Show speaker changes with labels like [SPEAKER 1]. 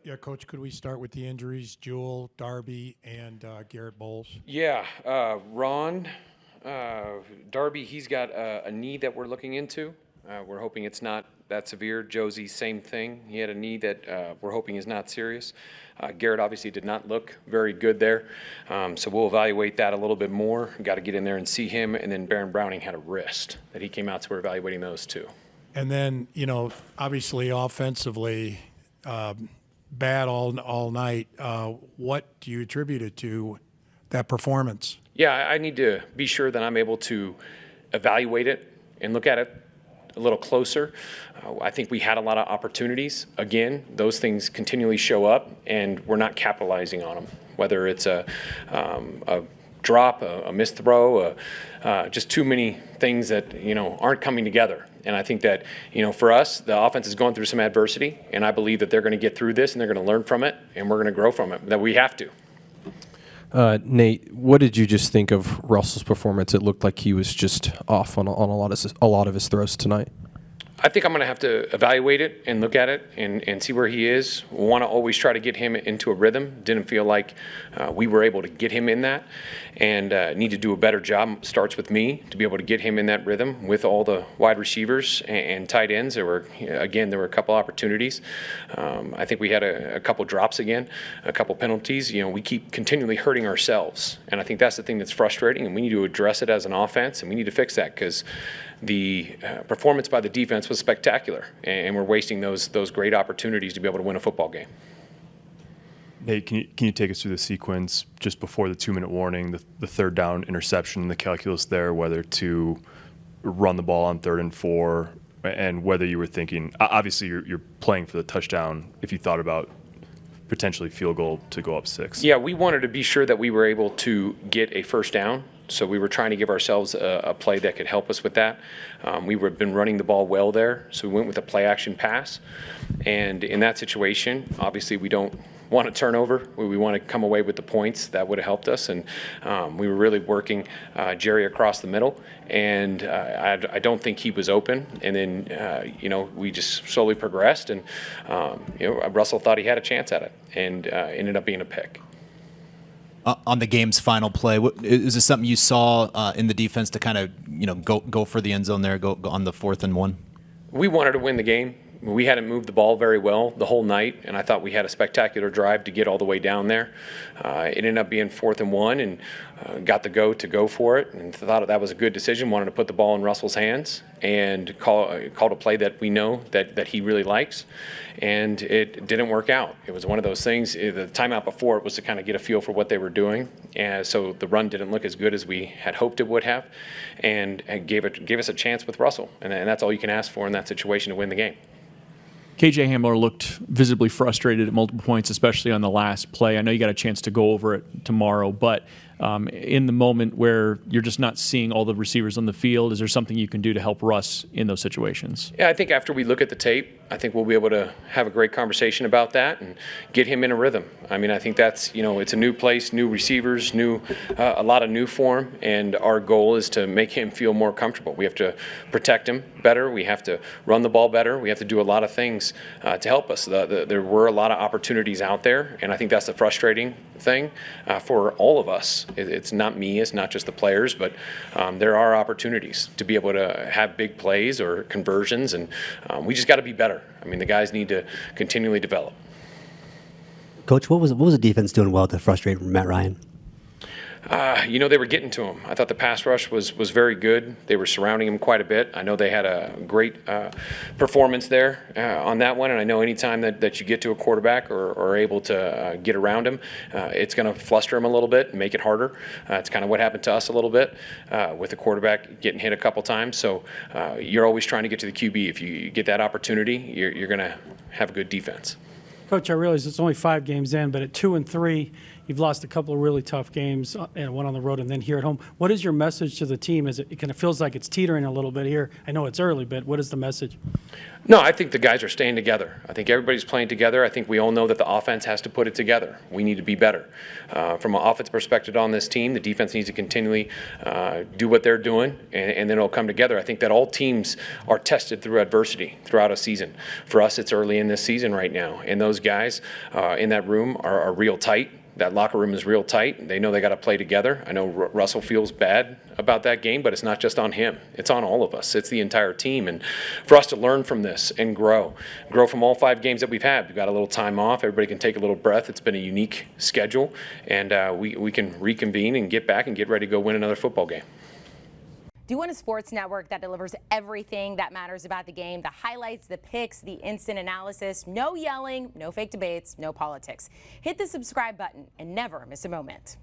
[SPEAKER 1] Yeah, Coach, could we start with the injuries? Jewel, Darby, and Garrett Bowles.
[SPEAKER 2] Yeah, Ron, Darby, he's got a knee that we're looking into. We're hoping it's not that severe. Josie, same thing. He had a knee that we're hoping is not serious. Garrett obviously did not look very good there. So we'll evaluate that a little bit more. Got to get in there and see him. And then Baron Browning had a wrist that he came out, so we're evaluating those too.
[SPEAKER 1] And then, obviously offensively, bad all night. What do you attribute it to, that performance?
[SPEAKER 2] Yeah, I need to be sure that I'm able to evaluate it and look at it a little closer. I think we had a lot of opportunities. Again, those things continually show up, and we're not capitalizing on them, whether it's a drop, a missed throw, just too many things that, aren't coming together. And I think that, for us, the offense is going through some adversity, and I believe that they're going to get through this, and they're going to learn from it, and we're going to grow from it, that we have to.
[SPEAKER 3] Nate, what did you just think of Russell's performance? It looked like he was just off on a lot of his throws tonight.
[SPEAKER 2] I think I'm going to have to evaluate it and look at it and see where he is. We want to always try to get him into a rhythm. Didn't feel like we were able to get him in that, and need to do a better job. Starts with me to be able to get him in that rhythm with all the wide receivers and tight ends. There were a couple opportunities. I think we had a couple drops again, a couple penalties. We keep continually hurting ourselves, and I think that's the thing that's frustrating, and we need to address it as an offense, and we need to fix that because the performance by the defense was spectacular, and we're wasting those great opportunities to be able to win a football game.
[SPEAKER 4] Nate, can you take us through the sequence just before the 2-minute warning, the third down interception, the calculus there, whether to run the ball on 3rd and 4, and whether you were thinking, obviously you're playing for the touchdown, if you thought about potentially field goal to go up 6.
[SPEAKER 2] Yeah, we wanted to be sure that we were able to get a first down. So we were trying to give ourselves a play that could help us with that. We've been running the ball well there, so we went with a play-action pass. And in that situation, obviously we don't want a turnover. We want to come away with the points. That would have helped us. And we were really working Jerry across the middle, and I don't think he was open. And then, we just slowly progressed, and, Russell thought he had a chance at it, and ended up being a pick.
[SPEAKER 5] On the game's final play, is this something you saw in the defense to kind of go for the end zone there, go on the 4th and 1?
[SPEAKER 2] We wanted to win the game. We hadn't moved the ball very well the whole night, and I thought we had a spectacular drive to get all the way down there. It ended up being 4th and 1, and got the go for it, and thought that was a good decision. Wanted to put the ball in Russell's hands and called a play that we know that he really likes, and it didn't work out. It was one of those things. The timeout before it was to kind of get a feel for what they were doing, and so the run didn't look as good as we had hoped it would have, and gave us a chance with Russell, and that's all you can ask for in that situation to win the game.
[SPEAKER 6] KJ Hamler looked visibly frustrated at multiple points, especially on the last play. I know you got a chance to go over it tomorrow, but in the moment where you're just not seeing all the receivers on the field, is there something you can do to help Russ in those situations?
[SPEAKER 2] Yeah, I think after we look at the tape, I think we'll be able to have a great conversation about that and get him in a rhythm. I mean, I think that's, it's a new place, new receivers, a lot of new for him, and our goal is to make him feel more comfortable. We have to protect him better. We have to run the ball better. We have to do a lot of things to help us. There were a lot of opportunities out there, and I think that's the frustrating thing for all of us. It's not me, it's not just the players, but there are opportunities to be able to have big plays or conversions, and we just got to be better. I mean, the guys need to continually develop.
[SPEAKER 7] Coach, what was the defense doing well to frustrate Matt Ryan?
[SPEAKER 2] They were getting to him. I thought the pass rush was very good. They were surrounding him quite a bit. I know they had a great performance there on that one, and I know anytime that you get to a quarterback or are able to get around him, it's going to fluster him a little bit and make it harder. It's kind of what happened to us a little bit with the quarterback getting hit a couple times. So you're always trying to get to the QB. If you get that opportunity, you're going to have a good defense.
[SPEAKER 8] Coach, I realize it's only 5 games in, but at 2-3, You've lost a couple of really tough games, and one on the road and then here at home. What is your message to the team? It kind of feels like it's teetering a little bit here. I know it's early, but what is the message?
[SPEAKER 2] No, I think the guys are staying together. I think everybody's playing together. I think we all know that the offense has to put it together. We need to be better. From an offense perspective on this team, the defense needs to continually do what they're doing, and then it'll come together. I think that all teams are tested through adversity throughout a season. For us, it's early in this season right now, and those guys in that room are real tight. That locker room is real tight. They know they got to play together. I know Russell feels bad about that game, but it's not just on him. It's on all of us. It's the entire team. And for us to learn from this and grow from all 5 games that we've had. We've got a little time off. Everybody can take a little breath. It's been a unique schedule, and we can reconvene and get back and get ready to go win another football game.
[SPEAKER 9] Do you want a sports network that delivers everything that matters about the game? The highlights, the picks, the instant analysis, no yelling, no fake debates, no politics. Hit the subscribe button and never miss a moment.